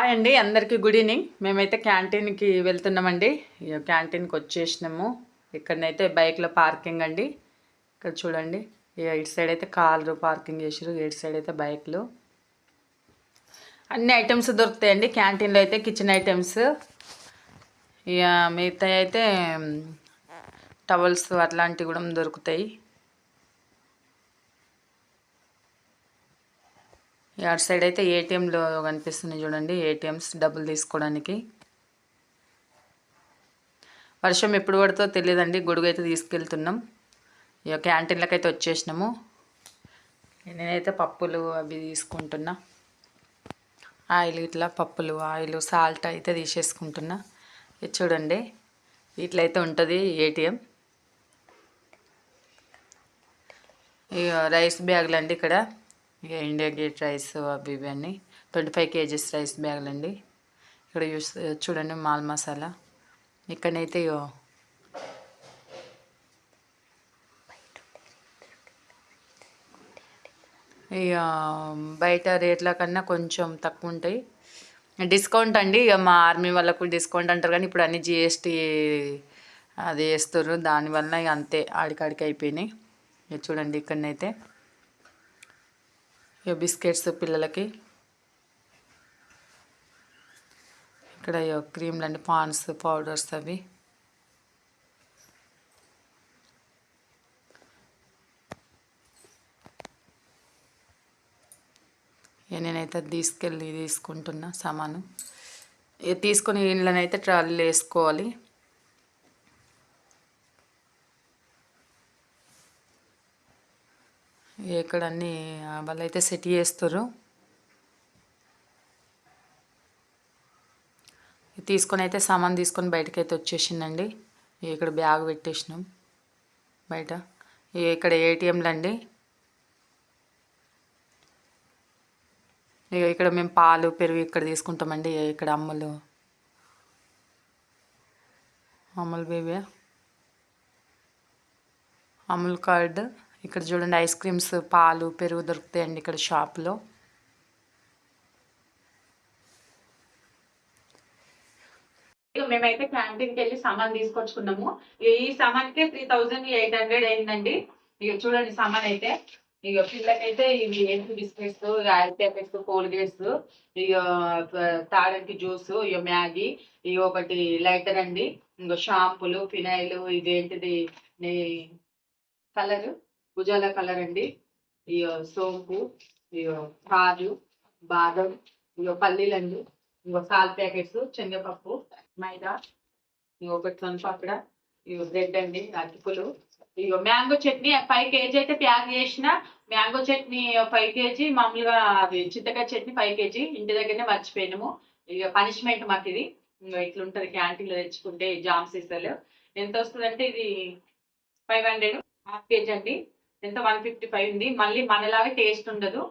Hi అండి, అందరికీ good evening. మేమైతే క్యాంటీన్కి వెళ్తున్నామండి. క్యాంటీన్కి వచ్చేసినాము. ఇక్కడనైతే బైక్లో పార్కింగ్ అండి. ఇక్కడ చూడండి, ఇటు సైడ్ అయితే కార్లు పార్కింగ్ చేసారు, ఇటు సైడ్ అయితే బైక్లు. అన్ని ఐటమ్స్ దొరుకుతాయండి క్యాంటీన్లో అయితే. కిచెన్ ఐటమ్స్, ఇక మిగతా అయితే టవల్స్ అట్లాంటివి కూడా దొరుకుతాయి. అటు సైడ్ అయితే ఏటీఎంలో కనిపిస్తున్నాయి చూడండి, ఏటీఎంస్ డబ్బులు తీసుకోవడానికి. వర్షం ఎప్పుడు పడుతుందో తెలియదండి. గొడుగు అయితే తీసుకెళ్తున్నాం. ఇక క్యాంటీన్లకు అయితే వచ్చేసినాము. నేనైతే పప్పులు అవి తీసుకుంటున్నా. ఆయిల్ ఇట్లా పప్పులు, ఆయిల్, సాల్ట్ అయితే తీసేసుకుంటున్నా. ఇది చూడండి, ఇట్లయితే ఉంటుంది ఏటీఎం. ఇక రైస్ బ్యాగులు అండి ఇక్కడ. ఇక ఇండియా గేట్ రైస్ అవి ఇవన్నీ 25 kgs రైస్ బ్యాగులు అండి. ఇక్కడ చూడండి మాల్ మసాలా. ఇక్కడనైతే ఇక బయట రేట్ల కన్నా కొంచెం తక్కువ ఉంటాయి. డిస్కౌంట్ అండి, ఇక మా ఆర్మీ వాళ్ళకు డిస్కౌంట్ అంటారు, కానీ ఇప్పుడు అన్ని జిఎస్టీ అది వేస్తారు. దానివల్ల ఇక అంతే ఆడికాడికి అయిపోయినాయి. ఇక చూడండి ఇక్కడనైతే ఇక బిస్కెట్స్ పిల్లలకి. ఇక్కడ క్రీమ్లు అండి, పాండ్స్ పౌడర్స్ అవి. నేనైతే తీసుకెళ్ళి తీసుకుంటున్నా సామాను. ఇక తీసుకొని ఇండ్లనైతే ట్రాలీలో వేసుకోవాలి. ఇక్కడ అన్నీ వాళ్ళైతే సెట్ చేస్తారు. తీసుకొని అయితే సామాన్ తీసుకొని బయటకు అయితే వచ్చేసిందండి. ఇక్కడ బ్యాగ్ పెట్టేసినాం బయట. ఇక్కడ ఏటీఎంలు అండి. ఇక్కడ మేము పాలు పెరుగు ఇక్కడ తీసుకుంటామండి. ఇక్కడ అమూల్ బేబీ, అమూల్ కార్డ్. ఇక్కడ చూడండి ఐస్ క్రీమ్స్, పాలు, పెరుగు దొరుకుతాయండి ఇక్కడ షాప్లో. మేమైతే క్యాంటీన్కి వెళ్ళి సామాన్ తీసుకొచ్చుకున్నాము. ఈ సామాన్కే 3800 అయిందండి. ఇక చూడండి సామాన్ అయితే. ఇక పిల్లకైతే ఇవి ఏంటి బిస్కెట్స్, ఆయిల్ ప్యాకెట్స్, కోల్గేట్స్, ఇక తాగడానికి జ్యూస్, ఇక మ్యాగీ, ఇక ఒకటి లైటర్ అండి, ఇంకో షాంపులు, ఫినాయిల్, ఇదేంటిది కలర్ ఉజాలా కలర్ అండి, ఇక సోంపు, ఇక కాజు, బాదం, ఇక పల్లీలండి, ఇంకో సాల్ ప్యాకెట్స్, శనగపప్పు, మైదా, ఒకటి సొనపాపడ, ఇక బ్రెడ్ అండి, అటుకులు, ఇక మ్యాంగో చట్నీ 5 kg అయితే ప్యాక్ చేసిన. మ్యాంగో చట్నీ 5 kg, మామూలుగా అది చింతకాయ చట్నీ 5 kg ఇంటి దగ్గరనే మర్చిపోయినాము. ఇక పనిష్మెంట్ మాకు ఇది. ఇంకా ఇట్లుంటుంది క్యాంటీన్లో తెచ్చుకుంటే. జామ్ సీసాలు ఎంత వస్తుందంటే ఇది 500, ½ kg అండి. ఎంత 155 ఉంది. మళ్ళీ మనలాగా టేస్ట్ ఉండదు.